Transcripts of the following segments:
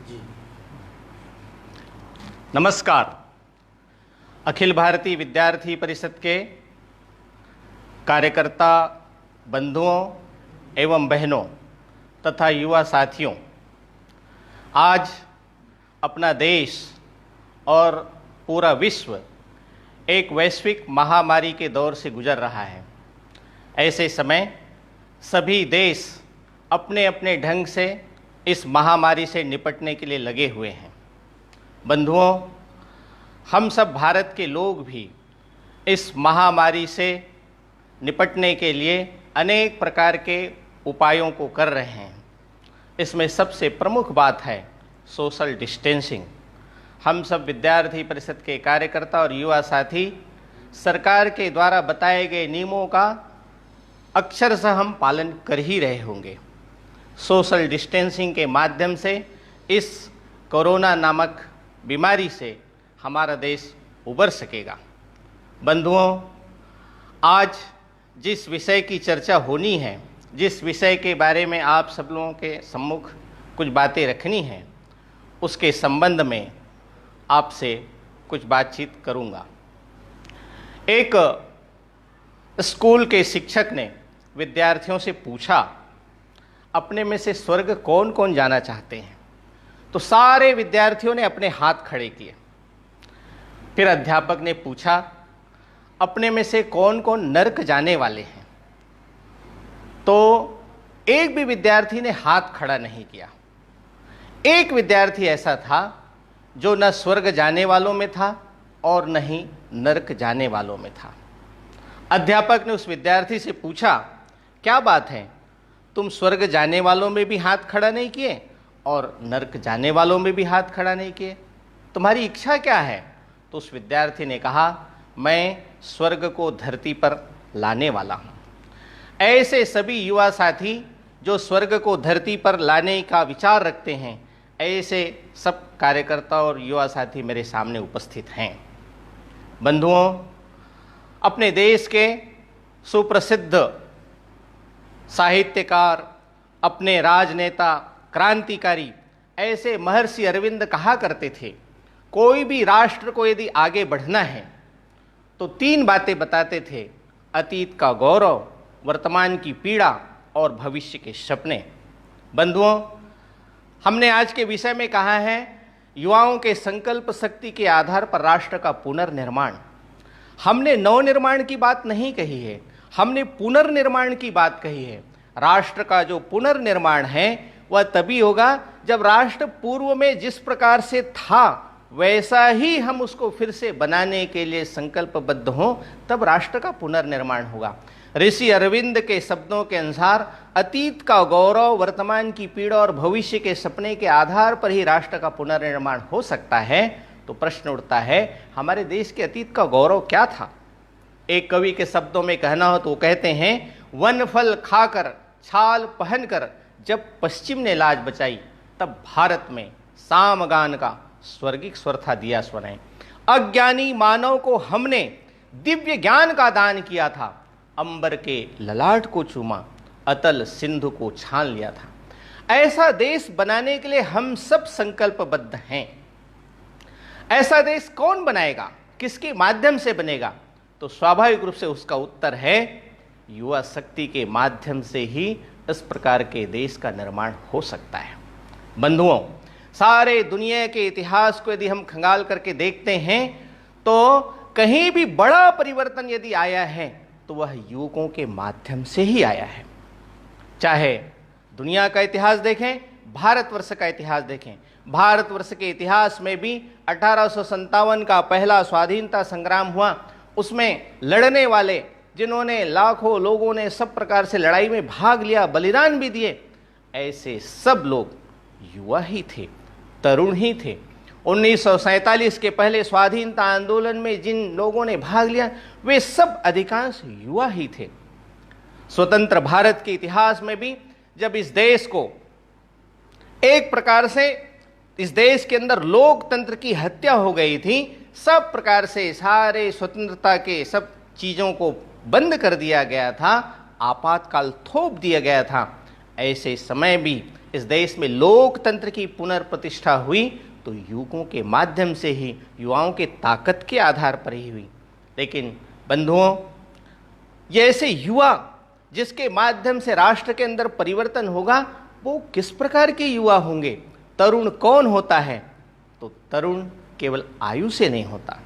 जी नमस्कार। अखिल भारतीय विद्यार्थी परिषद के कार्यकर्ता बंधुओं एवं बहनों तथा युवा साथियों, आज अपना देश और पूरा विश्व एक वैश्विक महामारी के दौर से गुजर रहा है। ऐसे समय सभी देश अपने अपने ढंग से इस महामारी से निपटने के लिए लगे हुए हैं। बंधुओं, हम सब भारत के लोग भी इस महामारी से निपटने के लिए अनेक प्रकार के उपायों को कर रहे हैं। इसमें सबसे प्रमुख बात है सोशल डिस्टेंसिंग। हम सब विद्यार्थी परिषद के कार्यकर्ता और युवा साथी सरकार के द्वारा बताए गए नियमों का अक्षरशः हम पालन कर ही रहे होंगे। सोशल डिस्टेंसिंग के माध्यम से इस कोरोना नामक बीमारी से हमारा देश उबर सकेगा। बंधुओं, आज जिस विषय की चर्चा होनी है, जिस विषय के बारे में आप सब लोगों के सम्मुख कुछ बातें रखनी हैं, उसके संबंध में आपसे कुछ बातचीत करूंगा। एक स्कूल के शिक्षक ने विद्यार्थियों से पूछा, अपने में से स्वर्ग कौन कौन जाना चाहते हैं? तो सारे विद्यार्थियों ने अपने हाथ खड़े किए। फिर अध्यापक ने पूछा, अपने में से कौन कौन नरक जाने वाले हैं? तो एक भी विद्यार्थी ने हाथ खड़ा नहीं किया। एक विद्यार्थी ऐसा था जो न स्वर्ग जाने वालों में था और न ही नरक जाने वालों में था। अध्यापक ने उस विद्यार्थी से पूछा, क्या बात है, तुम स्वर्ग जाने वालों में भी हाथ खड़ा नहीं किए और नरक जाने वालों में भी हाथ खड़ा नहीं किए? तुम्हारी इच्छा क्या है? तो उस विद्यार्थी ने कहा, मैं स्वर्ग को धरती पर लाने वाला हूँ। ऐसे सभी युवा साथी जो स्वर्ग को धरती पर लाने का विचार रखते हैं, ऐसे सब कार्यकर्ता और युवा साथी मेरे सामने उपस्थित हैं। बंधुओं, अपने देश के सुप्रसिद्ध साहित्यकार, अपने राजनेता, क्रांतिकारी, ऐसे महर्षि अरविंद कहा करते थे, कोई भी राष्ट्र को यदि आगे बढ़ना है तो तीन बातें बताते थे: अतीत का गौरव, वर्तमान की पीड़ा और भविष्य के सपने। बंधुओं, हमने आज के विषय में कहा है युवाओं के संकल्प शक्ति के आधार पर राष्ट्र का पुनर्निर्माण। हमने नवनिर्माण की बात नहीं कही है, हमने पुनर्निर्माण की बात कही है। राष्ट्र का जो पुनर्निर्माण है वह तभी होगा जब राष्ट्र पूर्व में जिस प्रकार से था वैसा ही हम उसको फिर से बनाने के लिए संकल्पबद्ध हों, तब राष्ट्र का पुनर्निर्माण होगा। ऋषि अरविंद के शब्दों के अनुसार अतीत का गौरव, वर्तमान की पीड़ा और भविष्य के सपने के आधार पर ही राष्ट्र का पुनर्निर्माण हो सकता है। तो प्रश्न उठता है, हमारे देश के अतीत का गौरव क्या था? एक कवि के शब्दों में कहना हो तो वो कहते हैं, वन फल खाकर छाल पहनकर जब पश्चिम ने लाज बचाई, तब भारत में सामगान का स्वर्गिक स्वर था दिया सुनाई। अज्ञानी मानव को हमने दिव्य ज्ञान का दान किया था, अंबर के ललाट को चूमा, अतल सिंधु को छान लिया था। ऐसा देश बनाने के लिए हम सब संकल्पबद्ध हैं। ऐसा देश कौन बनाएगा, किसके माध्यम से बनेगा? तो स्वाभाविक रूप से उसका उत्तर है युवा शक्ति के माध्यम से ही इस प्रकार के देश का निर्माण हो सकता है। बंधुओं, सारे दुनिया के इतिहास को यदि हम खंगाल करके देखते हैं तो कहीं भी बड़ा परिवर्तन यदि आया है तो वह युवकों के माध्यम से ही आया है। चाहे दुनिया का इतिहास देखें, भारतवर्ष का इतिहास देखें। भारतवर्ष के इतिहास में भी 1857 का पहला स्वाधीनता संग्राम हुआ। उसमें लड़ने वाले जिन्होंने लाखों लोगों ने सब प्रकार से लड़ाई में भाग लिया, बलिदान भी दिए, ऐसे सब लोग युवा ही थे, तरुण ही थे। 1947 के पहले स्वाधीनता आंदोलन में जिन लोगों ने भाग लिया वे सब अधिकांश युवा ही थे। स्वतंत्र भारत के इतिहास में भी जब इस देश को एक प्रकार से इस देश के अंदर लोकतंत्र की हत्या हो गई थी, सब प्रकार से सारे स्वतंत्रता के सब चीज़ों को बंद कर दिया गया था, आपातकाल थोप दिया गया था, ऐसे समय भी इस देश में लोकतंत्र की पुनर्प्रतिष्ठा हुई तो युवकों के माध्यम से ही, युवाओं के ताकत के आधार पर ही हुई। लेकिन बंधुओं, ये ऐसे युवा जिसके माध्यम से राष्ट्र के अंदर परिवर्तन होगा, वो किस प्रकार के युवा होंगे? तरुण कौन होता है? तो तरुण केवल आयु से नहीं होता,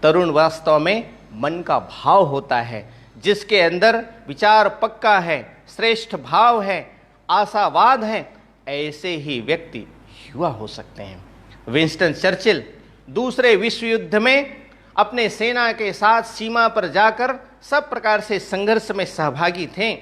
तरुण वास्तव में मन का भाव होता है, जिसके अंदर विचार पक्का है, श्रेष्ठ भाव है, आशावाद है। ऐसे ही व्यक्ति युवा हो सकते हैं। विंस्टन चर्चिल दूसरे विश्व युद्ध में अपने सेना के साथ सीमा पर जाकर सब प्रकार से संघर्ष में सहभागी थे।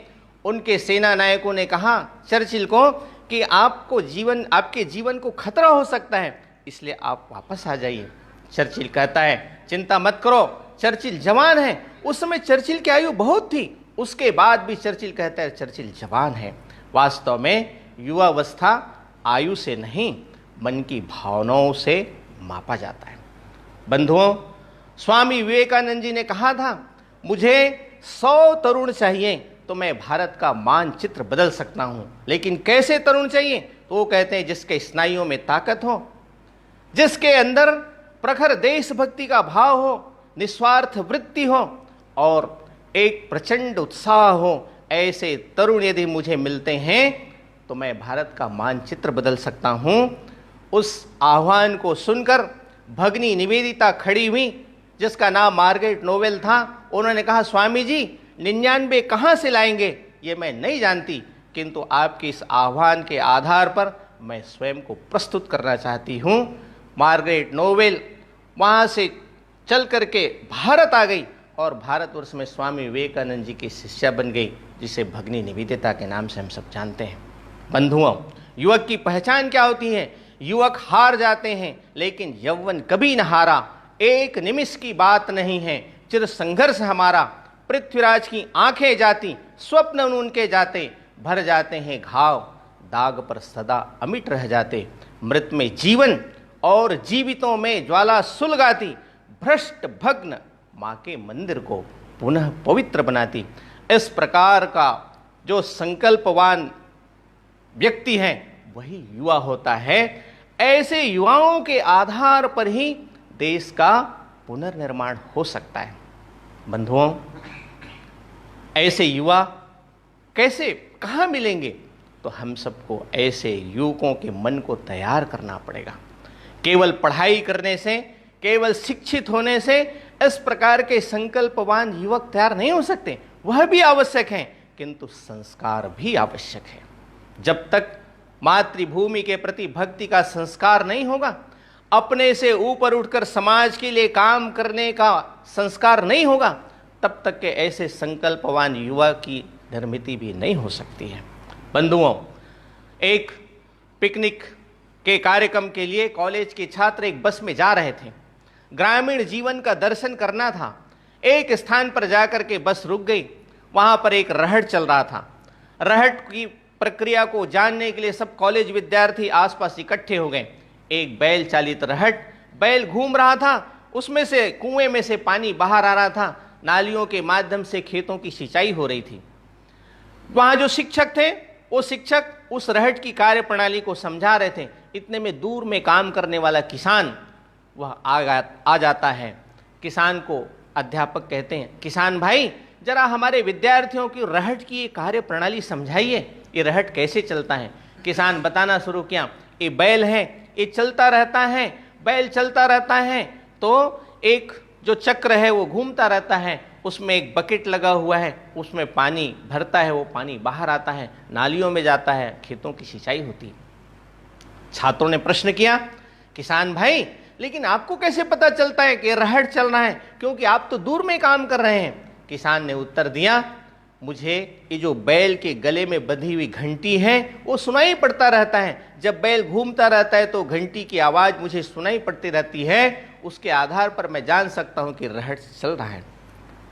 उनके सेना नायकों ने कहा चर्चिल को कि आपके जीवन को खतरा हो सकता है, इसलिए आप वापस आ जाइए। चर्चिल कहता है चिंता मत करो, चर्चिल जवान है। उस समय चर्चिल की आयु बहुत थी, उसके बाद भी चर्चिल कहता है चर्चिल जवान है। वास्तव में युवावस्था आयु से नहीं, मन की भावनाओं से मापा जाता है। बंधुओं, स्वामी विवेकानंद जी ने कहा था मुझे 100 तरुण चाहिए तो मैं भारत का मानचित्र बदल सकता हूं। लेकिन कैसे तरुण चाहिए? तो वो कहते हैं जिसके स्नायुओं में ताकत हो, जिसके अंदर प्रखर देशभक्ति का भाव हो, निस्वार्थ वृत्ति हो और एक प्रचंड उत्साह हो। ऐसे तरुण यदि मुझे मिलते हैं तो मैं भारत का मानचित्र बदल सकता हूं। उस आह्वान को सुनकर भगनी निवेदिता खड़ी हुई, जिसका नाम मार्गरेट नोबेल था। उन्होंने कहा स्वामी जी 99 कहाँ से लाएंगे ये मैं नहीं जानती, किंतु आपके इस आह्वान के आधार पर मैं स्वयं को प्रस्तुत करना चाहती हूँ। मार्गरेट नोबेल वहाँ से चल करके भारत आ गई और भारतवर्ष में स्वामी विवेकानंद जी की शिष्या बन गई, जिसे भगनी निवेदिता के नाम से हम सब जानते हैं। बंधुओं, युवक की पहचान क्या होती है? युवक हार जाते हैं, लेकिन यौवन कभी न हारा। एक निमिष की बात नहीं है, चिर संघर्ष हमारा। पृथ्वीराज की आंखें जाती, स्वप्न उनके जाते, भर जाते हैं घाव, दाग पर सदा अमिट रह जाते। मृत में जीवन और जीवितों में ज्वाला सुलगाती, भ्रष्ट भग्न माँ के मंदिर को पुनः पवित्र बनाती। इस प्रकार का जो संकल्पवान व्यक्ति है वही युवा होता है। ऐसे युवाओं के आधार पर ही देश का पुनर्निर्माण हो सकता है। बंधुओं, ऐसे युवा कैसे, कहाँ मिलेंगे? तो हम सबको ऐसे युवकों के मन को तैयार करना पड़ेगा। केवल पढ़ाई करने से, केवल शिक्षित होने से इस प्रकार के संकल्पवान युवक तैयार नहीं हो सकते। वह भी आवश्यक है, किंतु संस्कार भी आवश्यक है। जब तक मातृभूमि के प्रति भक्ति का संस्कार नहीं होगा, अपने से ऊपर उठकर समाज के लिए काम करने का संस्कार नहीं होगा, तब तक के ऐसे संकल्पवान युवा की निर्मिति भी नहीं हो सकती है। बंधुओं, एक पिकनिक के कार्यक्रम के लिए कॉलेज के छात्र एक बस में जा रहे थे। ग्रामीण जीवन का दर्शन करना था। एक स्थान पर जाकर के बस रुक गई। वहां पर एक रहट चल रहा था। रहट की प्रक्रिया को जानने के लिए सब कॉलेज विद्यार्थी आसपास इकट्ठे हो गए। एक बैल चालित रहट, बैल घूम रहा था, उसमें से कुएं में से पानी बाहर आ रहा था, नालियों के माध्यम से खेतों की सिंचाई हो रही थी। वहां जो शिक्षक थे, वो शिक्षक उस रहट की कार्य प्रणाली को समझा रहे थे। इतने में दूर में काम करने वाला किसान वह आ जाता है। किसान को अध्यापक कहते हैं, किसान भाई जरा हमारे विद्यार्थियों की रहट की ये कार्य प्रणाली समझाइए, ये रहट कैसे चलता है। किसान बताना शुरू किया, ये बैल है, ये चलता रहता है, बैल चलता रहता है तो एक जो चक्र है वो घूमता रहता है, उसमें एक बकेट लगा हुआ है, उसमें पानी भरता है, वो पानी बाहर आता है, नालियों में जाता है, खेतों की सिंचाई होती है। छात्रों ने प्रश्न किया, किसान भाई लेकिन आपको कैसे पता चलता है कि रहट चल रहा है, क्योंकि आप तो दूर में काम कर रहे हैं। किसान ने उत्तर दिया, मुझे ये जो बैल के गले में बंधी हुई घंटी है वो सुनाई पड़ता रहता है। जब बैल घूमता रहता है तो घंटी की आवाज़ मुझे सुनाई पड़ती रहती है, उसके आधार पर मैं जान सकता हूँ कि रहट चल रहा है।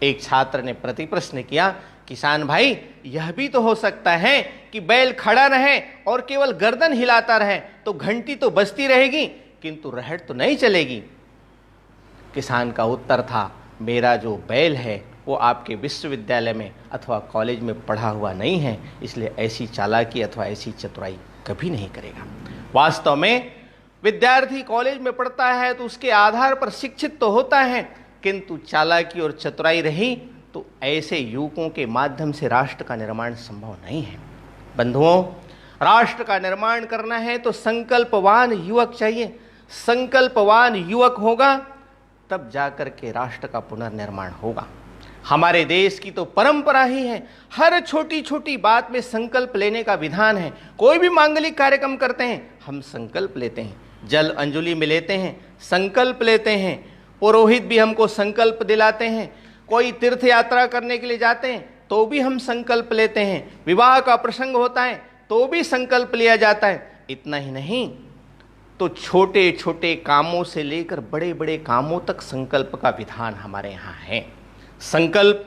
एक छात्र ने प्रति प्रश्न किया, किसान भाई यह भी तो हो सकता है कि बैल खड़ा रहे और केवल गर्दन हिलाता रहे तो घंटी तो बजती रहेगी किंतु रहट तो नहीं चलेगी। किसान का उत्तर था, मेरा जो बैल है वो आपके विश्वविद्यालय में अथवा कॉलेज में पढ़ा हुआ नहीं है, इसलिए ऐसी चालाकी अथवा ऐसी चतुराई कभी नहीं करेगा। वास्तव में विद्यार्थी कॉलेज में पढ़ता है तो उसके आधार पर शिक्षित तो होता है, किंतु चालाकी और चतुराई रही तो ऐसे युवकों के माध्यम से राष्ट्र का निर्माण संभव नहीं है। बंधुओं, राष्ट्र का निर्माण करना है तो संकल्पवान युवक चाहिए। संकल्पवान युवक होगा तब जाकर के राष्ट्र का पुनर्निर्माण होगा। हमारे देश की तो परंपरा ही है, हर छोटी छोटी बात में संकल्प लेने का विधान है। कोई भी मांगलिक कार्यक्रम करते हैं, हम संकल्प लेते हैं। जल अंजलि में लेते हैं, संकल्प लेते हैं। पुरोहित भी हमको संकल्प दिलाते हैं। कोई तीर्थ यात्रा करने के लिए जाते हैं तो भी हम संकल्प लेते हैं। विवाह का प्रसंग होता है तो भी संकल्प लिया जाता है। इतना ही नहीं तो छोटे छोटे कामों से लेकर बड़े बड़े कामों तक संकल्प का विधान हमारे यहाँ है। संकल्प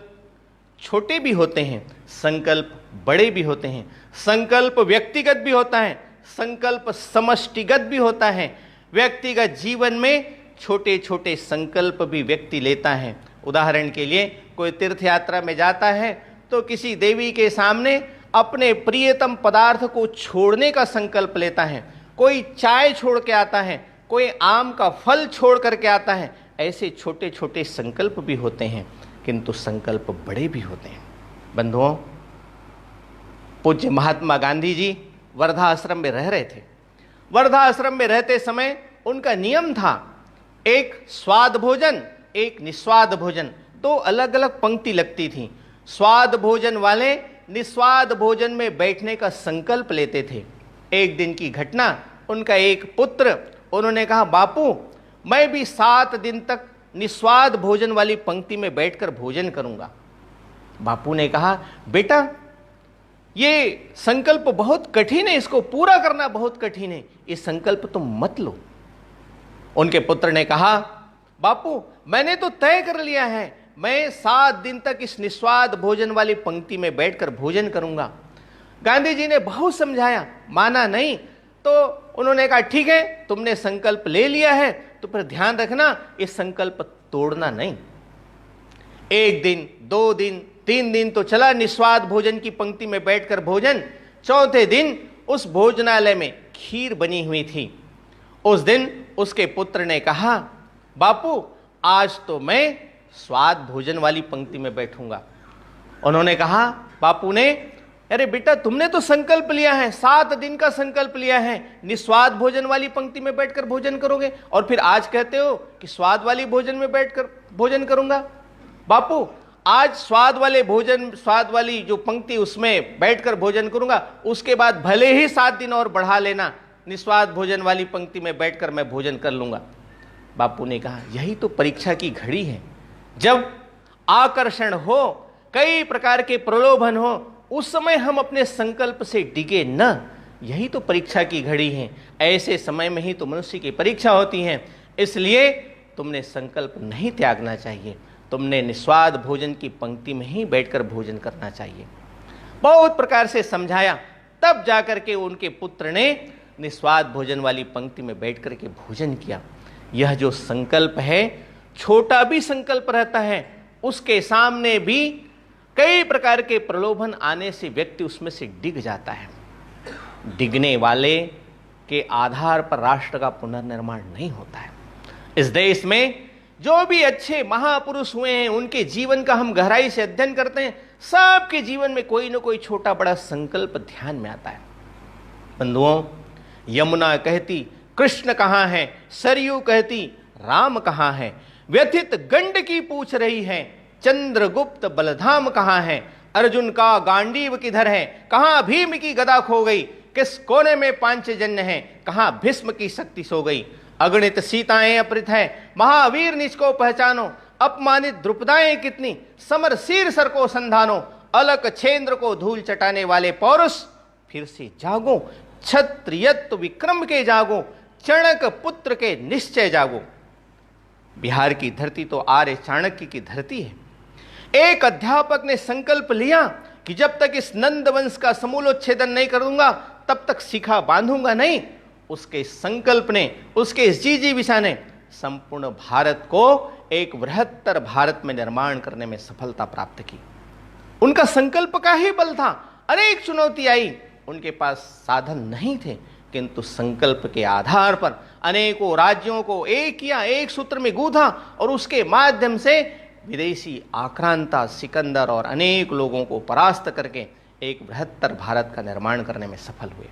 छोटे भी होते हैं, संकल्प बड़े भी होते हैं। संकल्प व्यक्तिगत भी होता है, संकल्प समष्टिगत भी होता है। व्यक्तिगत जीवन में छोटे छोटे संकल्प भी व्यक्ति लेता है। उदाहरण के लिए कोई तीर्थ यात्रा में जाता है तो किसी देवी के सामने अपने प्रियतम पदार्थ को छोड़ने का संकल्प लेता है। कोई चाय छोड़ के आता है, कोई आम का फल छोड़ करके आता है। ऐसे छोटे छोटे संकल्प भी होते हैं, किंतु संकल्प बड़े भी होते हैं। बंधुओं, पूज्य महात्मा गांधी जी वर्धा आश्रम में रह रहे थे। वर्धा आश्रम में रहते समय उनका नियम था, एक स्वाद भोजन, एक निस्वाद भोजन, दो अलग अलग पंक्ति लगती थी। स्वाद भोजन वाले निस्वाद भोजन में बैठने का संकल्प लेते थे। एक दिन की घटना, उनका एक पुत्र, उन्होंने कहा, बापू मैं भी 7 दिन तक निस्वाद भोजन वाली पंक्ति में बैठकर भोजन करूंगा। बापू ने कहा, बेटा ये संकल्प बहुत कठिन है, इसको पूरा करना बहुत कठिन है, ये संकल्प तुम मत लो। उनके पुत्र ने कहा, बापू मैंने तो तय कर लिया है, मैं 7 दिन तक इस निस्वाद भोजन वाली पंक्ति में बैठकर भोजन करूंगा। गांधी जी ने बहुत समझाया, माना नहीं। तो उन्होंने कहा, ठीक है, तुमने संकल्प ले लिया है तो फिर ध्यान रखना, ये संकल्प तोड़ना नहीं। 1 दिन, 2 दिन, 3 दिन तो चला निस्वाद भोजन की पंक्ति में बैठकर भोजन। चौथे दिन उस भोजनालय में खीर बनी हुई थी। उस दिन उसके पुत्र ने कहा, बापू आज तो मैं स्वाद भोजन वाली पंक्ति में बैठूंगा। उन्होंने कहा, बापू ने, अरे बेटा तुमने तो संकल्प लिया है, 7 दिन का संकल्प लिया है, निस्वाद भोजन वाली पंक्ति में बैठकर भोजन करोगे और फिर आज कहते हो कि स्वाद वाली भोजन में बैठकर भोजन करूंगा। बापू आज स्वाद वाली जो पंक्ति उसमें बैठकर भोजन करूंगा, उसके बाद भले ही 7 दिन और बढ़ा लेना, निस्वाद भोजन वाली पंक्ति में बैठकर मैं भोजन कर लूंगा। बापू ने कहा, यही तो परीक्षा की घड़ी है। जब आकर्षण हो, कई प्रकार के प्रलोभन हो, उस समय हम अपने संकल्प से डिगे न। यही तो परीक्षा की घड़ी है। ऐसे समय में ही तो मनुष्य की परीक्षा होती है। इसलिए तुमने संकल्प नहीं त्यागना चाहिए, तुमने निस्वाद भोजन की पंक्ति में ही बैठकर भोजन करना चाहिए। बहुत प्रकार से समझाया, तब जाकर के उनके पुत्र ने निस्वाद भोजन वाली पंक्ति में बैठ करके भोजन किया। यह जो संकल्प है, छोटा भी संकल्प रहता है, उसके सामने भी कई प्रकार के प्रलोभन आने से व्यक्ति उसमें से डिग जाता है। डिगने वाले के आधार पर राष्ट्र का पुनर्निर्माण नहीं होता है। इस देश में जो भी अच्छे महापुरुष हुए हैं, उनके जीवन का हम गहराई से अध्ययन करते हैं, सबके जीवन में कोई ना कोई छोटा बड़ा संकल्प ध्यान में आता है। बंधुओं, यमुना कहती कृष्ण कहाँ है, सरयू कहती राम कहाँ है, व्यथित गंडकी पूछ रही है, चंद्रगुप्त बलधाम कहाँ है, अर्जुन का गांडीव किधर है, कहाँ भीम की गदा खो गई, किस कोने में पांचजन्य है, कहाँ भीष्म की शक्ति सो गई, अगणित सीताएं अपहृत है, महावीर निज को पहचानो, अपमानित द्रुपदाएं कितनी, समर शीर सर को संधानो, अलक छेंद्र को धूल चटाने वाले पौरुष फिर से जागो, क्षत्रियत्व विक्रम के जागो, चाणक्य पुत्र के निश्चय जागो। बिहार की धरती तो आर्य चाणक्य की धरती है। एक अध्यापक ने संकल्प लिया कि जब तक इस नंद वंश का समूलोच्छेदन नहीं करूंगा तब तक शिखा बांधूंगा नहीं। उसके संकल्प ने, उसके इस जिजीविषा ने संपूर्ण भारत को एक बृहत्तर भारत में निर्माण करने में सफलता प्राप्त की। उनका संकल्प का ही बल था। अनेक चुनौती आई, उनके पास साधन नहीं थे, किंतु संकल्प के आधार पर अनेकों राज्यों को एक किया, एक सूत्र में गूंथा और उसके माध्यम से विदेशी आक्रांता सिकंदर और अनेक लोगों को परास्त करके एक बृहत्तर भारत का निर्माण करने में सफल हुए।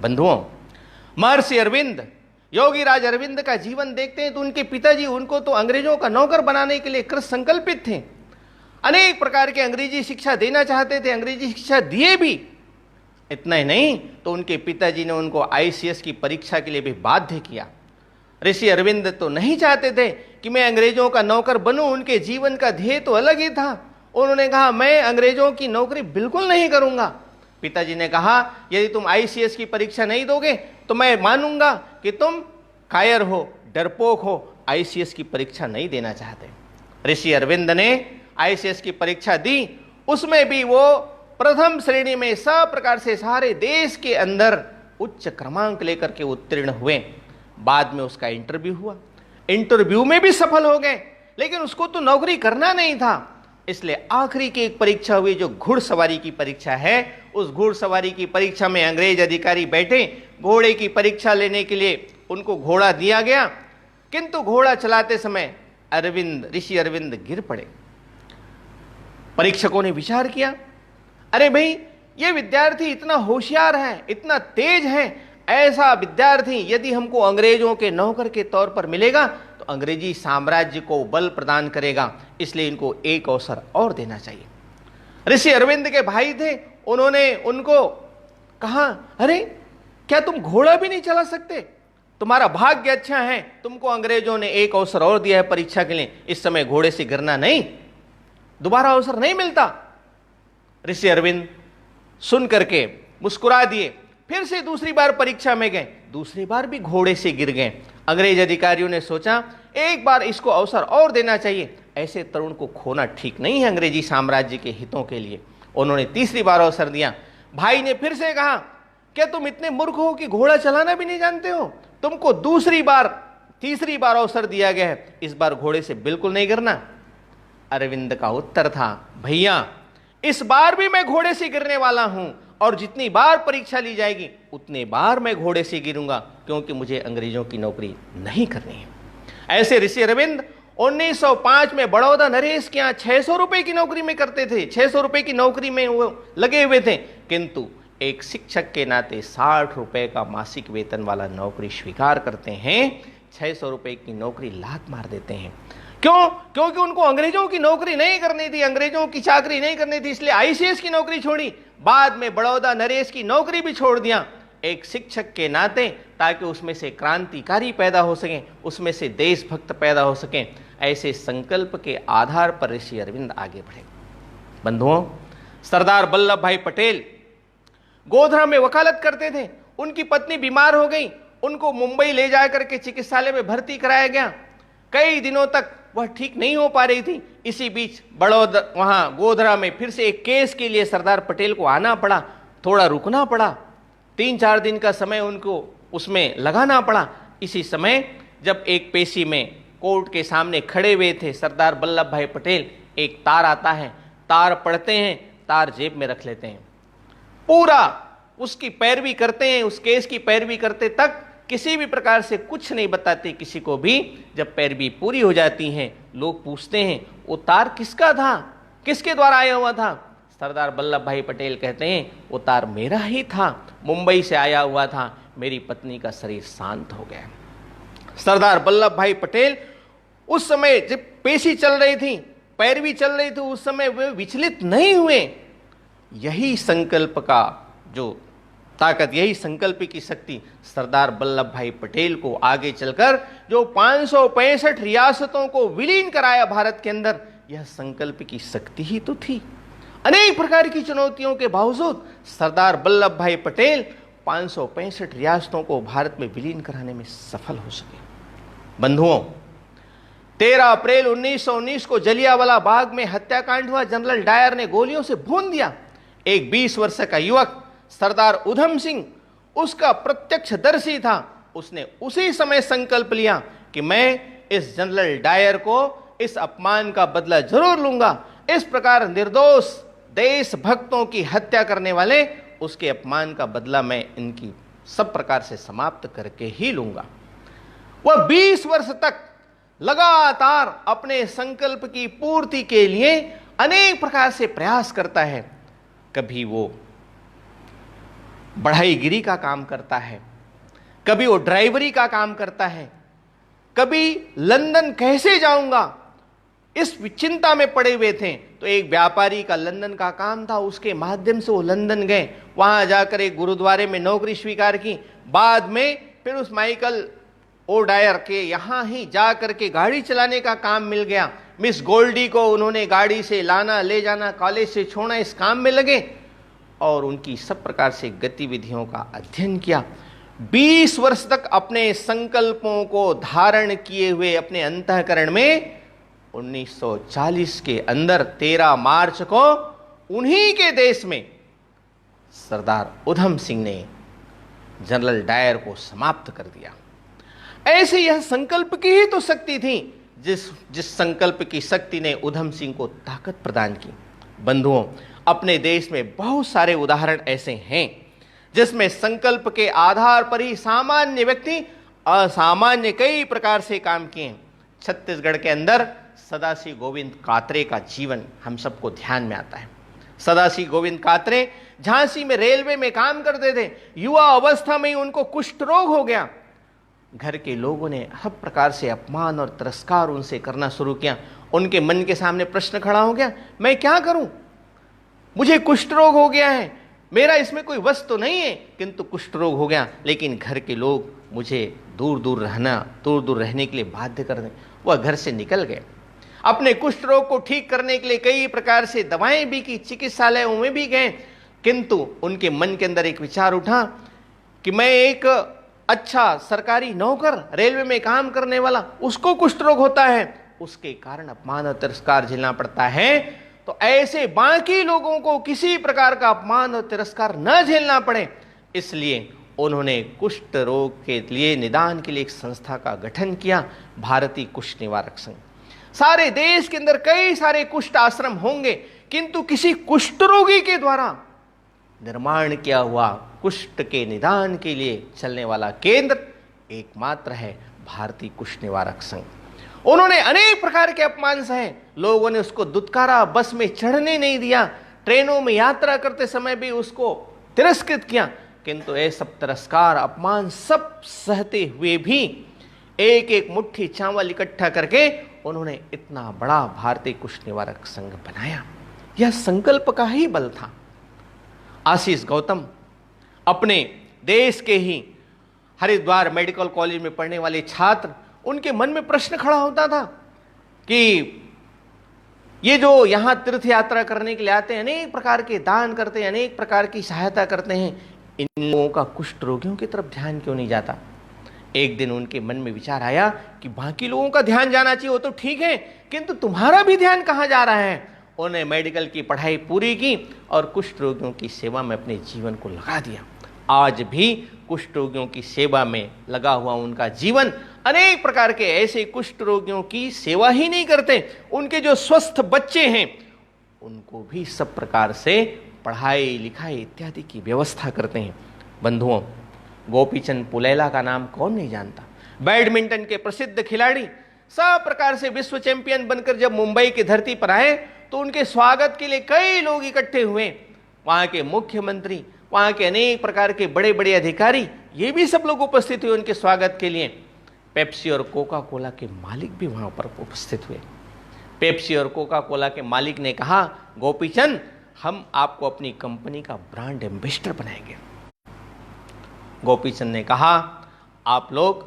बंधुओं, महर्षि अरविंद, योगी राज अरविंद का जीवन देखते हैं तो उनके पिताजी उनको तो अंग्रेजों का नौकर बनाने के लिए कृत संकल्पित थे। अनेक प्रकार के अंग्रेजी शिक्षा देना चाहते थे, अंग्रेजी शिक्षा दिए भी। इतना ही नहीं तो उनके पिताजी ने उनको आईसीएस की परीक्षा के लिए भी बाध्य किया। ऋषि अरविंद तो नहीं चाहते थे कि मैं अंग्रेजों का नौकर बनूं, उनके जीवन का ध्येय तो अलग ही था। उन्होंने कहा मैं अंग्रेजों की नौकरी बिल्कुल नहीं करूंगा। पिताजी ने कहा यदि तुम आईसीएस की परीक्षा नहीं दोगे तो मैं मानूंगा कि तुम कायर हो, डरपोक हो, आईसीएस की परीक्षा नहीं देना चाहते। ऋषि अरविंद ने आईसीएस की परीक्षा दी, उसमें भी वो प्रथम श्रेणी में सब प्रकार से सारे देश के अंदर उच्च क्रमांक लेकर के उत्तीर्ण हुए। बाद में उसका इंटरव्यू हुआ, इंटरव्यू में भी सफल हो गए, लेकिन उसको तो नौकरी करना नहीं था। इसलिए आखिरी की एक परीक्षा हुई जो घुड़सवारी की परीक्षा है। उस घुड़सवारी की परीक्षा में अंग्रेज अधिकारी बैठे, घोड़े की परीक्षा लेने के लिए उनको घोड़ा दिया गया, किंतु घोड़ा चलाते समय ऋषि अरविंद गिर पड़े। परीक्षकों ने विचार किया, अरे भाई ये विद्यार्थी इतना होशियार है, इतना तेज है, ऐसा विद्यार्थी यदि हमको अंग्रेजों के नौकर के तौर पर मिलेगा तो अंग्रेजी साम्राज्य को बल प्रदान करेगा, इसलिए इनको एक अवसर और देना चाहिए। ऋषि अरविंद के भाई थे, उन्होंने उनको कहा, अरे क्या तुम घोड़ा भी नहीं चला सकते? तुम्हारा भाग्य अच्छा है, तुमको अंग्रेजों ने एक अवसर और दिया है परीक्षा के लिए, इस समय घोड़े से गिरना नहीं, दोबारा अवसर नहीं मिलता। ऋषि अरविंद सुन करके मुस्कुरा दिए, फिर से दूसरी बार परीक्षा में गए, दूसरी बार भी घोड़े से गिर गए। अंग्रेज अधिकारियों ने सोचा एक बार इसको अवसर और देना चाहिए, ऐसे तरुण को खोना ठीक नहीं है अंग्रेजी साम्राज्य के हितों के लिए। उन्होंने तीसरी बार अवसर दिया। भाई ने फिर से कहा, क्या तुम इतने मूर्ख हो कि घोड़ा चलाना भी नहीं जानते हो? तुमको तीसरी बार अवसर दिया गया है, इस बार घोड़े से बिल्कुल नहीं गिरना। अरविंद का उत्तर था, भैया इस बार भी मैं घोड़े से गिरने वाला हूं और जितनी बार परीक्षा ली जाएगी उतने बार मैं घोड़े से गिरूंगा, क्योंकि मुझे अंग्रेजों की नौकरी नहीं करनी है। ऐसे ऋषि अरविंद 1905 में बड़ौदा नरेश के यहाँ 600 रुपए की नौकरी में करते थे, 600 रुपए की नौकरी में वो लगे हुए थे, किंतु एक शिक्षक के नाते 60 रुपए का मासिक वेतन वाला नौकरी स्वीकार करते हैं। 600 रुपए की नौकरी लात मार देते हैं। क्यों? क्योंकि उनको अंग्रेजों की नौकरी नहीं करनी थी, अंग्रेजों की चाकरी नहीं करनी थी, इसलिए आईसीएस की नौकरी छोड़ी, बाद में बड़ौदा नरेश की नौकरी भी छोड़ दिया एक शिक्षक के नाते, ताकि उसमें से क्रांतिकारी पैदा हो सके, उसमें से देशभक्त पैदा हो सके। ऐसे संकल्प के आधार पर ऋषि अरविंद आगे बढ़े। बंधुओं, सरदार वल्लभ भाई पटेल गोधरा में वकालत करते थे, उनकी पत्नी बीमार हो गई, उनको मुंबई ले जाकर के चिकित्सालय में भर्ती कराया गया। कई दिनों तक वह ठीक नहीं हो पा रही थी। इसी बीच वहां गोधरा में फिर से एक केस के लिए सरदार पटेल को आना पड़ा, थोड़ा रुकना पड़ा, 3-4 दिन का समय उनको उसमें लगाना पड़ा। इसी समय जब एक पेशी में कोर्ट के सामने खड़े हुए थे सरदार वल्लभ भाई पटेल, एक तार आता है, तार पढ़ते हैं, तार जेब में रख लेते हैं, पूरा उसकी पैरवी करते हैं, उस केस की पैरवी करते तक किसी भी प्रकार से कुछ नहीं बताते किसी को भी। जब पैरवी पूरी हो जाती है, लोग पूछते हैं वो तार किसका था, किसके द्वारा आया हुआ था? सरदार वल्लभ भाई पटेल कहते हैं वो तार मेरा ही था, मुंबई से आया हुआ था, मेरी पत्नी का शरीर शांत हो गया। सरदार वल्लभ भाई पटेल उस समय जब पेशी चल रही थी, पैरवी चल रही थी, उस समय वे विचलित नहीं हुए। यही संकल्प का जो ताकत, यही संकल्प की शक्ति सरदार वल्लभ भाई पटेल को आगे चलकर जो 565 रियासतों को विलीन कराया भारत के अंदर, यह संकल्प की शक्ति ही तो थी। अनेक प्रकार की चुनौतियों के बावजूद सरदार वल्लभ भाई पटेल 565 रियासतों को भारत में विलीन कराने में सफल हो सके। बंधुओं, 13 अप्रैल 1919 को जलियांवाला बाग में हत्याकांड हुआ। जनरल डायर ने गोलियों से भून दिया। एक 20 वर्ष का युवक सरदार उधम सिंह उसका प्रत्यक्षदर्शी था। उसने उसी समय संकल्प लिया कि मैं इस जनरल डायर को इस अपमान का बदला जरूर लूंगा। इस प्रकार निर्दोष देशभक्तों की हत्या करने वाले उसके अपमान का बदला मैं इनकी सब प्रकार से समाप्त करके ही लूंगा। वह 20 वर्ष तक लगातार अपने संकल्प की पूर्ति के लिए अनेक प्रकार से प्रयास करता है। कभी वो बढ़ाईगिरी का काम करता है, कभी वो ड्राइवरी का काम करता है, कभी लंदन कैसे जाऊंगा इस चिंता में पड़े हुए थे। तो एक व्यापारी का लंदन का काम था, उसके माध्यम से वो लंदन गए, वहां जाकर एक गुरुद्वारे में नौकरी स्वीकार की। बाद में फिर उस माइकल ओडायर के यहां ही जाकर के गाड़ी चलाने का काम मिल गया। मिस गोल्डी को उन्होंने गाड़ी से लाना ले जाना, कॉलेज से छोड़ना, इस काम में लगे और उनकी सब प्रकार से गतिविधियों का अध्ययन किया। 20 वर्ष तक अपने संकल्पों को धारण किए हुए अपने अंतःकरण में 1940 के अंदर 13 मार्च को उन्हीं के देश में सरदार उधम सिंह ने जनरल डायर को समाप्त कर दिया। ऐसे यह संकल्प की ही तो शक्ति थी, जिस संकल्प की शक्ति ने उधम सिंह को ताकत प्रदान की। बंधुओं, अपने देश में बहुत सारे उदाहरण ऐसे हैं जिसमें संकल्प के आधार पर ही सामान्य व्यक्ति असामान्य कई प्रकार से काम किए। छत्तीसगढ़ के अंदर सदाशिव गोविंद कात्रे का जीवन हम सबको ध्यान में आता है। सदाशिव गोविंद कात्रे झांसी में रेलवे में काम करते थे। युवा अवस्था में ही उनको कुष्ठ रोग हो गया। घर के लोगों ने हर प्रकार से अपमान और तिरस्कार उनसे करना शुरू किया। उनके मन के सामने प्रश्न खड़ा हो गया, मैं क्या करूं, मुझे कुष्ठ रोग हो गया है, मेरा इसमें कोई वश तो नहीं है, किंतु कुष्ठ रोग हो गया। लेकिन घर के लोग मुझे दूर दूर रहने के लिए बाध्य कर दें। वह घर से निकल गए। अपने कुष्ठ रोग को ठीक करने के लिए कई प्रकार से दवाएं भी की, चिकित्सालयों में भी गए, किंतु उनके मन के अंदर एक विचार उठा कि मैं एक अच्छा सरकारी नौकर, रेलवे में काम करने वाला, उसको कुष्ठ रोग होता है, उसके कारण अपमान और तिरस्कार झेलना पड़ता है। तो ऐसे बाकी लोगों को किसी प्रकार का अपमान और तिरस्कार न झेलना पड़े, इसलिए उन्होंने कुष्ठ रोग के लिए निदान के लिए एक संस्था का गठन किया, भारतीय कुष्ठ निवारक संघ। सारे देश के अंदर कई सारे कुष्ठ आश्रम होंगे, किंतु किसी कुष्ठ रोगी के द्वारा निर्माण किया हुआ कुष्ठ के निदान के लिए चलने वाला केंद्र एकमात्र है भारतीय कुष्ठ निवारक संघ। उन्होंने अनेक प्रकार के अपमान सहे, लोगों ने उसको दुत्कारा, बस में चढ़ने नहीं दिया, ट्रेनों में यात्रा करते समय भी उसको तिरस्कृत किया, किंतु ये सब तिरस्कार अपमान सब सहते हुए भी एक एक मुट्ठी चावल इकट्ठा करके उन्होंने इतना बड़ा भारतीय कुष्ठ निवारक संघ बनाया। यह संकल्प का ही बल था। आशीष गौतम अपने देश के ही हरिद्वार मेडिकल कॉलेज में पढ़ने वाले छात्र, उनके मन में प्रश्न खड़ा होता था कि ये जो यहां तीर्थ यात्रा करने के लिए आते हैं, अनेक प्रकार के दान करते हैं, अनेक प्रकार की सहायता करते हैं, इन लोगों का कुष्ठ रोगियों की तरफ ध्यान क्यों नहीं जाता। एक दिन उनके मन में विचार आया कि बाकी लोगों का ध्यान जाना चाहिए, वो तो ठीक है, किंतु तुम्हारा भी ध्यान कहां जा रहा है। उन्होंने मेडिकल की पढ़ाई पूरी की और कुष्ठ रोगियों की सेवा में अपने जीवन को लगा दिया। आज भी कुष्ठ रोगियों की सेवा में लगा हुआ उनका जीवन, अनेक प्रकार के ऐसे कुष्ठ रोगियों की सेवा ही नहीं करते, उनके जो स्वस्थ बच्चे हैं उनको भी सब प्रकार से पढ़ाई लिखाई इत्यादि की व्यवस्था करते हैं। बंधुओं, गोपीचंद पुलेला का नाम कौन नहीं जानता। बैडमिंटन के प्रसिद्ध खिलाड़ी, सब प्रकार से विश्व चैंपियन बनकर जब मुंबई की धरती पर आए तो उनके स्वागत के लिए कई लोग इकट्ठे हुए। वहां के मुख्यमंत्री, वहां के अनेक प्रकार के बड़े बड़े अधिकारी, ये भी सब लोग उपस्थित हुए उनके स्वागत के लिए। पेप्सी और कोका कोला के मालिक भी वहां पर उपस्थित हुए। पेप्सी और कोका कोला के मालिक ने कहा, गोपीचंद, हम आपको अपनी कंपनी का ब्रांड एम्बेसडर बनाएंगे। गोपीचंद ने कहा, आप लोग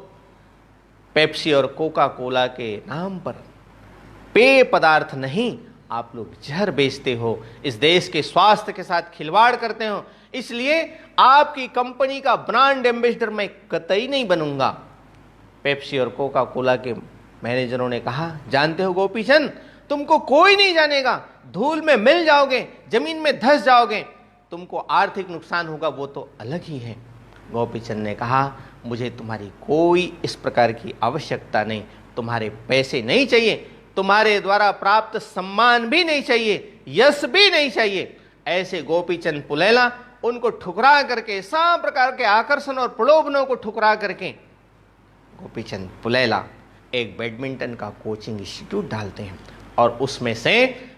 पेप्सी और कोका कोला के नाम पर पेय पदार्थ नहीं, आप लोग जहर बेचते हो, इस देश के स्वास्थ्य के साथ खिलवाड़ करते हो, इसलिए आपकी कंपनी का ब्रांड एम्बेसडर मैं कतई नहीं बनूंगा। पेप्सी और कोका कोला के मैनेजरों ने कहा, जानते हो गोपीचंद, तुमको कोई नहीं जानेगा, धूल में मिल जाओगे, जमीन में धंस जाओगे, तुमको आर्थिक नुकसान होगा, वो तो अलग ही है। गोपीचंद ने कहा, मुझे तुम्हारी कोई इस प्रकार की आवश्यकता नहीं, तुम्हारे पैसे नहीं चाहिए, तुम्हारे द्वारा प्राप्त सम्मान भी नहीं चाहिए, यश भी नहीं चाहिए। ऐसे गोपीचंद पुलेला उनको ठुकरा करके, सब प्रकार के आकर्षण और प्रलोभनों को ठुकरा करके गोपीचंद पुलेला एक बैडमिंटन का कोचिंग इंस्टीट्यूट डालते हैं और उसमें से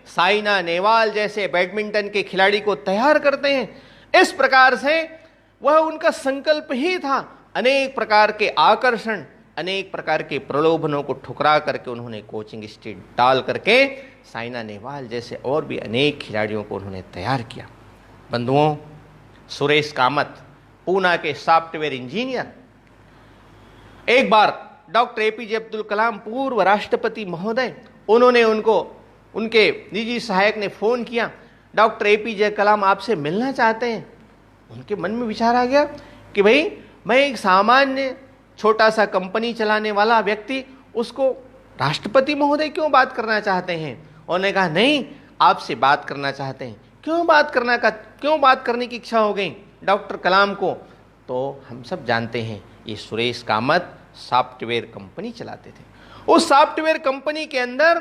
साइना नेहवाल जैसे बैडमिंटन के खिलाड़ी को तैयार करते हैं। इस प्रकार से वह उनका संकल्प ही था। अनेक प्रकार के आकर्षण, अनेक प्रकार के प्रलोभनों को ठुकरा करके उन्होंने कोचिंग इंस्टीट्यूट डाल करके साइना नेहवाल जैसे और भी अनेक खिलाड़ियों को उन्होंने तैयार किया। बंधुओं, सुरेश कामत पूना के सॉफ्टवेयर इंजीनियर, एक बार डॉक्टर एपीजे अब्दुल कलाम पूर्व राष्ट्रपति महोदय, उन्होंने उनके निजी सहायक ने फोन किया, डॉक्टर एपीजे कलाम आपसे मिलना चाहते हैं। उनके मन में विचार आ गया कि भाई मैं एक सामान्य छोटा सा कंपनी चलाने वाला व्यक्ति, उसको राष्ट्रपति महोदय क्यों बात करना चाहते हैं। उन्होंने कहा नहीं, आपसे बात करना चाहते हैं। क्यों बात करने की इच्छा हो गई डॉक्टर कलाम को। तो हम सब जानते हैं ये सुरेश कामत सॉफ्टवेयर कंपनी चलाते थे। उस सॉफ्टवेयर कंपनी के अंदर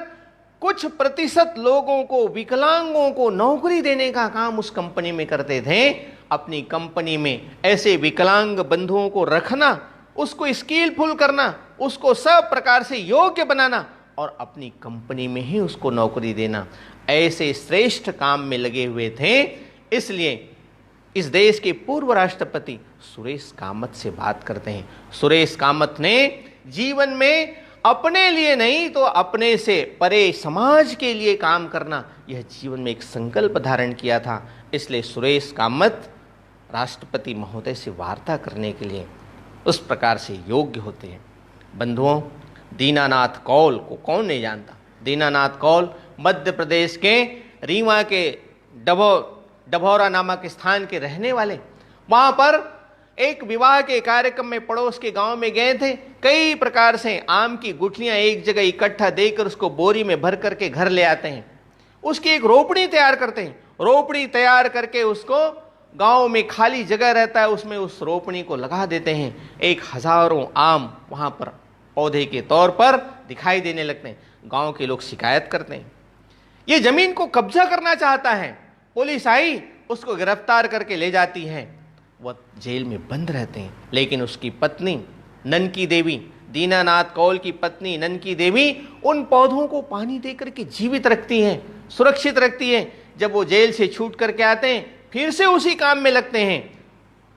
कुछ प्रतिशत लोगों को, विकलांगों को नौकरी देने का काम उस कंपनी में करते थे। अपनी कंपनी में ऐसे विकलांग बंधुओं को रखना, उसको स्किलफुल करना, उसको सब प्रकार से योग्य बनाना और अपनी कंपनी में ही उसको नौकरी देना, ऐसे श्रेष्ठ काम में लगे हुए थे। इसलिए इस देश के पूर्व राष्ट्रपति सुरेश कामत से बात करते हैं। सुरेश कामत ने जीवन में अपने लिए नहीं तो अपने से परे समाज के लिए काम करना, यह जीवन में एक संकल्प धारण किया था। इसलिए सुरेश कामत राष्ट्रपति महोदय से वार्ता करने के लिए उस प्रकार से योग्य होते हैं। बंधुओं, दीनानाथ कौल को कौन नहीं जानता। दीनानाथ कौल मध्य प्रदेश के रीवा के डभौरा नामक स्थान के रहने वाले, वहां पर एक विवाह के कार्यक्रम में पड़ोस के गांव में गए थे। कई प्रकार से आम की गुठलियां एक जगह इकट्ठा देकर उसको बोरी में भर करके घर ले आते हैं। उसकी एक रोपड़ी तैयार करते हैं। रोपड़ी तैयार करके उसको गांव में खाली जगह रहता है, उसमें उस रोपड़ी को लगा देते हैं। एक हजारों आम वहां पर पौधे के तौर पर दिखाई देने लगते हैं। गांव के लोग शिकायत करते हैं, ये जमीन को कब्जा करना चाहता है। पुलिस आई, उसको गिरफ्तार करके ले जाती है। वह जेल में बंद रहते हैं। लेकिन उसकी पत्नी ननकी देवी, दीनानाथ कौल की पत्नी ननकी देवी, उन पौधों को पानी देकर के जीवित रखती हैं, सुरक्षित रखती हैं। जब वो जेल से छूट करके आते हैं, फिर से उसी काम में लगते हैं।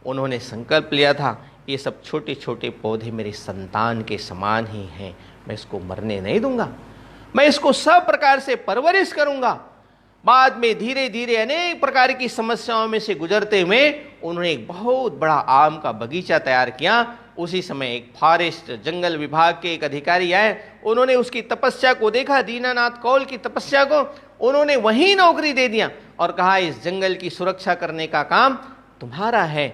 उन्होंने संकल्प लिया था, ये सब छोटे छोटे पौधे मेरे संतान के समान ही हैं, मैं इसको मरने नहीं दूंगा, मैं इसको सब प्रकार से परवरिश करूंगा। बाद में धीरे धीरे अनेक प्रकार की समस्याओं में से गुजरते हुए उन्होंने एक बहुत बड़ा आम का बगीचा तैयार किया। उसी समय एक फॉरेस्ट जंगल विभाग के एक अधिकारी आए, उन्होंने उसकी तपस्या को देखा, दीनानाथ कौल की तपस्या को। उन्होंने वहीं नौकरी दे दिया और कहा इस जंगल की सुरक्षा करने का काम तुम्हारा है,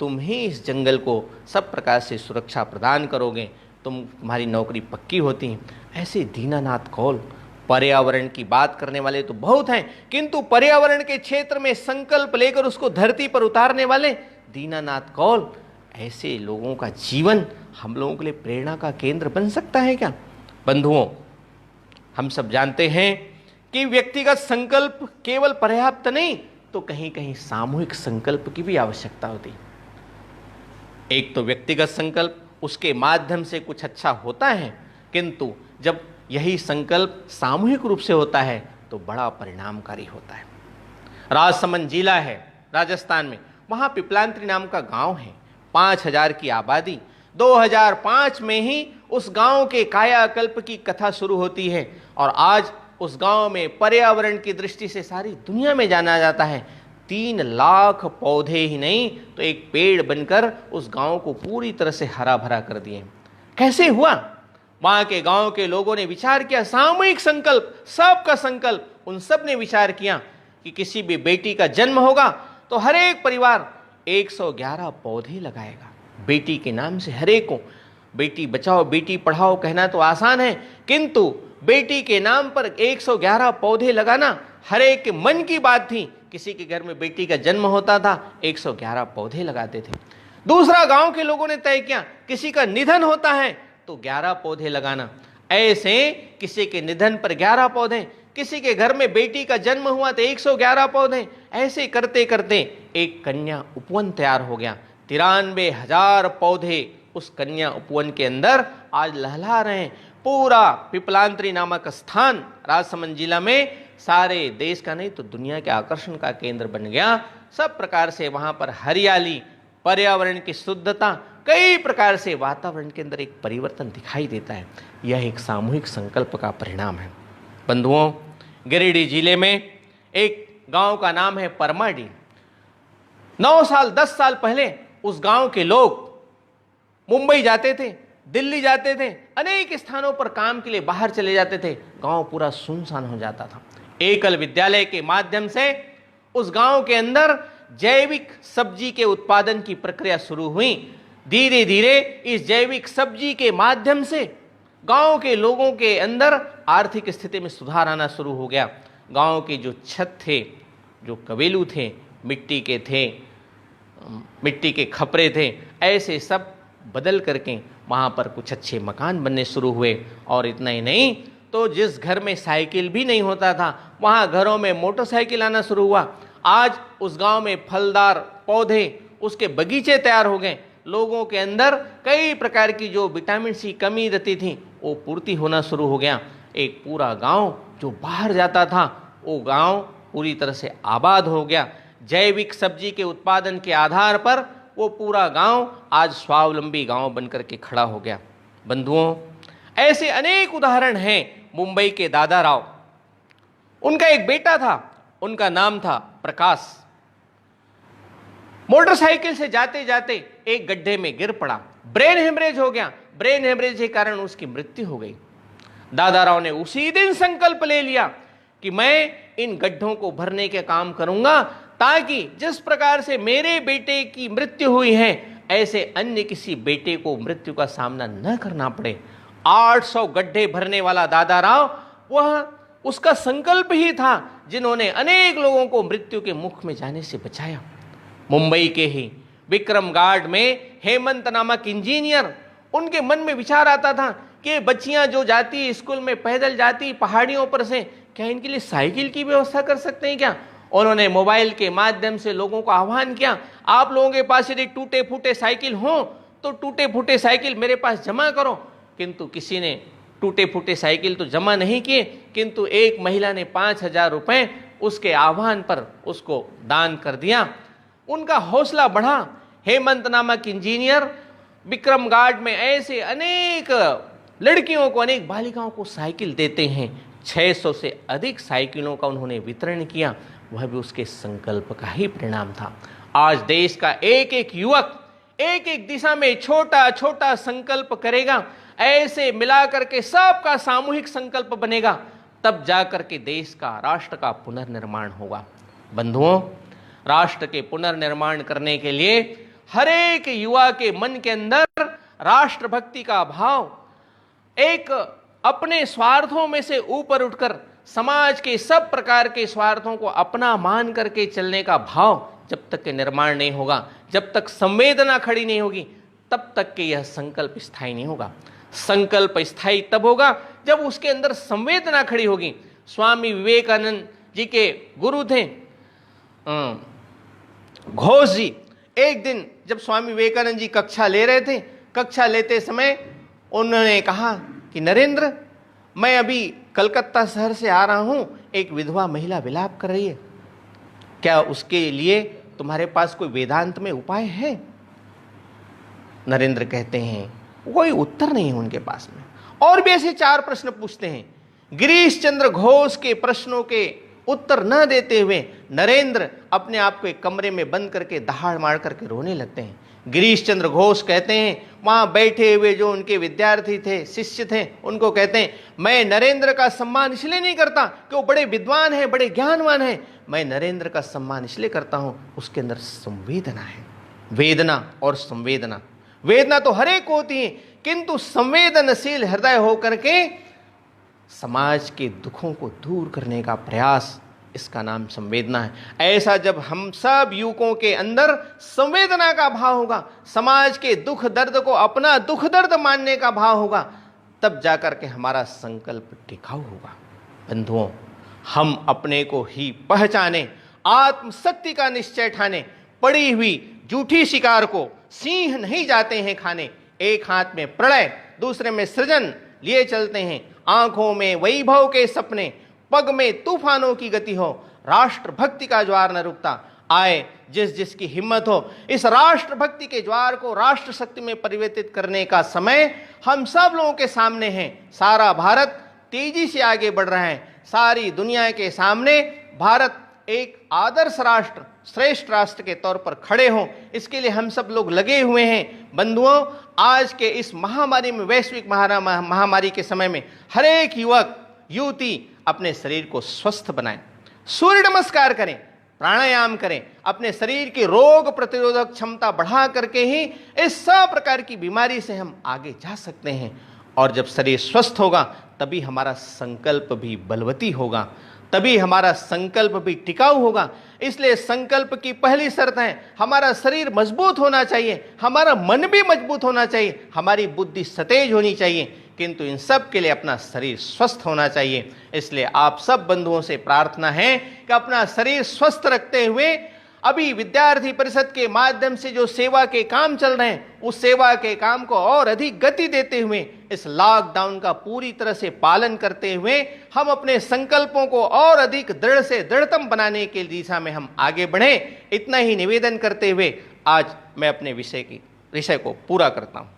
तुम ही इस जंगल को सब प्रकार से सुरक्षा प्रदान करोगे, तुम्हारी नौकरी पक्की होती है। ऐसे दीनानाथ कौल, पर्यावरण की बात करने वाले तो बहुत हैं, किंतु पर्यावरण के क्षेत्र में संकल्प लेकर उसको धरती पर उतारने वाले दीनानाथ कौल, ऐसे लोगों का जीवन हम लोगों के लिए प्रेरणा का केंद्र बन सकता है क्या। बंधुओं, हम सब जानते हैं कि व्यक्तिगत संकल्प केवल पर्याप्त नहीं, तो कहीं कहीं सामूहिक संकल्प की भी आवश्यकता होती है। एक तो व्यक्तिगत संकल्प, उसके माध्यम से कुछ अच्छा होता है, किंतु जब यही संकल्प सामूहिक रूप से होता है तो बड़ा परिणामकारी होता है। राजसमंद जिला है राजस्थान में, वहां पिपलांत्री नाम का गांव है, 5000 की आबादी। 2005 में ही उस गांव के कायाकल्प की कथा शुरू होती है और आज उस गांव में पर्यावरण की दृष्टि से सारी दुनिया में जाना जाता है। 3 लाख पौधे ही नहीं तो एक पेड़ बनकर उस गांव को पूरी तरह से हरा भरा कर दिए। कैसे हुआ? वहां के गांव के लोगों ने विचार किया, सामूहिक संकल्प, सबका संकल्प। उन सब ने विचार किया कि किसी भी बेटी का जन्म होगा तो हर एक परिवार 111 पौधे लगाएगा बेटी के नाम से। हर एक को बेटी बचाओ बेटी पढ़ाओ कहना तो आसान है, किंतु बेटी के नाम पर 111 पौधे लगाना हर एक के मन की बात थी। किसी के घर में बेटी का जन्म होता था, 111 पौधे लगाते थे। दूसरा, गांव के लोगों ने तय किया किसी का निधन होता है तो 11 पौधे लगाना। ऐसे किसी के निधन पर 11 पौधे, किसी के घर में बेटी का जन्म हुआ तो 111 पौधे, ऐसे करते करते एक कन्या उपवन तैयार हो गया। 93,000 पौधे उस कन्या उपवन के अंदर आज लहला रहे हैं। पूरा पिपलांतरी नामक स्थान राजसमंद जिला में सारे देश का नहीं तो दुनिया के आकर्षण का केंद्र बन गया। सब प्रकार से वहां पर हरियाली, पर्यावरण की शुद्धता, कई प्रकार से वातावरण के अंदर एक परिवर्तन दिखाई देता है। यह एक सामूहिक संकल्प का परिणाम है। बंधुओं, गिरिडीह जिले में एक गांव का नाम है परमाडीह। 9 साल 10 साल पहले उस गांव के लोग मुंबई जाते थे, दिल्ली जाते थे, अनेक स्थानों पर काम के लिए बाहर चले जाते थे। गांव पूरा सुनसान हो जाता था। एकल विद्यालय के माध्यम से उस गांव के अंदर जैविक सब्जी के उत्पादन की प्रक्रिया शुरू हुई। धीरे धीरे इस जैविक सब्जी के माध्यम से गांव के लोगों के अंदर आर्थिक स्थिति में सुधार आना शुरू हो गया। गांव के जो छत थे, जो कबेलू थे, मिट्टी के थे, मिट्टी के खपरे थे, ऐसे सब बदल करके वहाँ पर कुछ अच्छे मकान बनने शुरू हुए। और इतना ही नहीं तो जिस घर में साइकिल भी नहीं होता था वहाँ घरों में मोटरसाइकिल आना शुरू हुआ। आज उस गांव में फलदार पौधे, उसके बगीचे तैयार हो गए। लोगों के अंदर कई प्रकार की जो विटामिन सी कमी रहती थी वो पूर्ति होना शुरू हो गया। एक पूरा गांव जो बाहर जाता था वो गांव पूरी तरह से आबाद हो गया। जैविक सब्जी के उत्पादन के आधार पर वो पूरा गांव आज स्वावलंबी गांव बनकर के खड़ा हो गया। बंधुओं, ऐसे अनेक उदाहरण हैं। मुंबई के दादा राव, उनका एक बेटा था, उनका नाम था प्रकाश। मोटरसाइकिल से जाते जाते एक गड्ढे में गिर पड़ा, ब्रेन हेमरेज हो गया। ब्रेन हेमरेज के कारण उसकी मृत्यु हो गई। दादा राव ने उसी दिन संकल्प ले लिया कि मैं इन गड्ढों को भरने के काम करूंगा ताकि जिस प्रकार से मेरे बेटे की मृत्यु हुई है ऐसे अन्य किसी बेटे को मृत्यु का सामना न करना पड़े। 800 गड्ढे भरने वाला दादा राव, वह उसका संकल्प ही था जिन्होंने अनेक लोगों को मृत्यु के मुख में जाने से बचाया। मुंबई के ही विक्रम घाट में हेमंत नामक इंजीनियर, उनके मन में विचार आता था कि बच्चियां जो जाती स्कूल में पैदल जाती पहाड़ियों पर से, क्या इनके लिए साइकिल की व्यवस्था कर सकते हैं क्या? उन्होंने मोबाइल के माध्यम से लोगों को आह्वान किया, आप लोगों के पास यदि टूटे फूटे साइकिल हो तो टूटे फूटे साइकिल मेरे पास जमा करो। किंतु किसी ने टूटे फूटे साइकिल तो जमा नहीं किए, किंतु एक महिला ने 5,000 रुपए उसके आह्वान पर उसको दान कर दिया। उनका हौसला बढ़ा। हेमंत नामक इंजीनियर विक्रम घाट में ऐसे अनेक लड़कियों को, अनेक बालिकाओं को साइकिल देते हैं। 600 से अधिक साइकिलों का उन्होंने वितरण किया। वह भी उसके संकल्प का ही परिणाम था। आज देश का एक एक युवक एक एक दिशा में छोटा छोटा संकल्प करेगा, ऐसे मिलाकर के सबका सामूहिक संकल्प बनेगा, तब जाकर के देश का, राष्ट्र का पुनर्निर्माण होगा। बंधुओं, राष्ट्र के पुनर्निर्माण करने के लिए हर एक युवा के मन के अंदर राष्ट्रभक्ति का भाव, एक अपने स्वार्थों में से ऊपर उठकर समाज के सब प्रकार के स्वार्थों को अपना मान करके चलने का भाव जब तक के निर्माण नहीं होगा, जब तक संवेदना खड़ी नहीं होगी, तब तक के यह संकल्प स्थायी नहीं होगा। संकल्प स्थायी तब होगा जब उसके अंदर संवेदना खड़ी होगी। स्वामी विवेकानंद जी के गुरु थे घोष जी। एक दिन जब स्वामी विवेकानंद जी कक्षा ले रहे थे, कक्षा लेते समय उन्होंने कहा कि नरेंद्र, मैं अभी कलकत्ता शहर से आ रहा हूं, एक विधवा महिला विलाप कर रही है, क्या उसके लिए तुम्हारे पास कोई वेदांत में उपाय है? नरेंद्र कहते हैं कोई उत्तर नहीं है उनके पास में। और भी ऐसे 4 प्रश्न पूछते हैं। गिरीश चंद्र घोष के प्रश्नों के उत्तर न देते हुए नरेंद्र अपने आप को एक कमरे में बंद करके दहाड़ मार करके रोने लगते हैं। गिरीश चंद्र घोष कहते हैं, वहां बैठे हुए जो उनके विद्यार्थी थे, शिष्य थे, उनको कहते हैं, मैं नरेंद्र का सम्मान इसलिए नहीं करता कि वो बड़े विद्वान हैं, बड़े ज्ञानवान हैं, मैं नरेंद्र का सम्मान इसलिए करता हूं उसके अंदर संवेदना है। वेदना और संवेदना, वेदना तो हर एक होती है, किंतु संवेदनशील हृदय होकर के समाज के दुखों को दूर करने का प्रयास, इसका नाम संवेदना है। ऐसा जब हम सब युवकों के अंदर संवेदना का भाव होगा, समाज के दुख दर्द को अपना दुख दर्द मानने का भाव होगा, तब जाकर के हमारा संकल्प टिकाऊ होगा। बंधुओं, हम अपने को ही पहचाने, आत्मशक्ति का निश्चय ठाने, पड़ी हुई जूठी शिकार को सिंह नहीं जाते हैं खाने। एक हाथ में प्रलय, दूसरे में सृजन लिए चलते हैं। आंखों में वैभव के सपने, पग में तूफानों की गति हो। राष्ट्र भक्ति का ज्वार न रुकता, आए जिस जिसकी हिम्मत हो। इस राष्ट्र भक्ति के ज्वार को राष्ट्र शक्ति में परिवर्तित करने का समय हम सब लोगों के सामने है। सारा भारत तेजी से आगे बढ़ रहा है। सारी दुनिया के सामने भारत एक आदर्श राष्ट्र, श्रेष्ठ राष्ट्र के तौर पर खड़े हों, इसके लिए हम सब लोग लगे हुए हैं। बंधुओं, आज के इस महामारी में, वैश्विक महामारी के समय में हर एक युवक युवती अपने शरीर को स्वस्थ बनाएं, सूर्य नमस्कार करें, प्राणायाम करें, अपने शरीर की रोग प्रतिरोधक क्षमता बढ़ा करके ही इस सब प्रकार की बीमारी से हम आगे जा सकते हैं। और जब शरीर स्वस्थ होगा तभी हमारा संकल्प भी बलवती होगा, तभी हमारा संकल्प भी टिकाऊ होगा। इसलिए संकल्प की पहली शर्त है हमारा शरीर मजबूत होना चाहिए, हमारा मन भी मजबूत होना चाहिए, हमारी बुद्धि सतेज होनी चाहिए, किंतु इन सब के लिए अपना शरीर स्वस्थ होना चाहिए। इसलिए आप सब बंधुओं से प्रार्थना है कि अपना शरीर स्वस्थ रखते हुए अभी विद्यार्थी परिषद के माध्यम से जो सेवा के काम चल रहे हैं, उस सेवा के काम को और अधिक गति देते हुए, इस लॉकडाउन का पूरी तरह से पालन करते हुए हम अपने संकल्पों को और अधिक दृढ़ से दृढ़तम बनाने की दिशा में हम आगे बढ़ें। इतना ही निवेदन करते हुए आज मैं अपने विषय को पूरा करता हूं।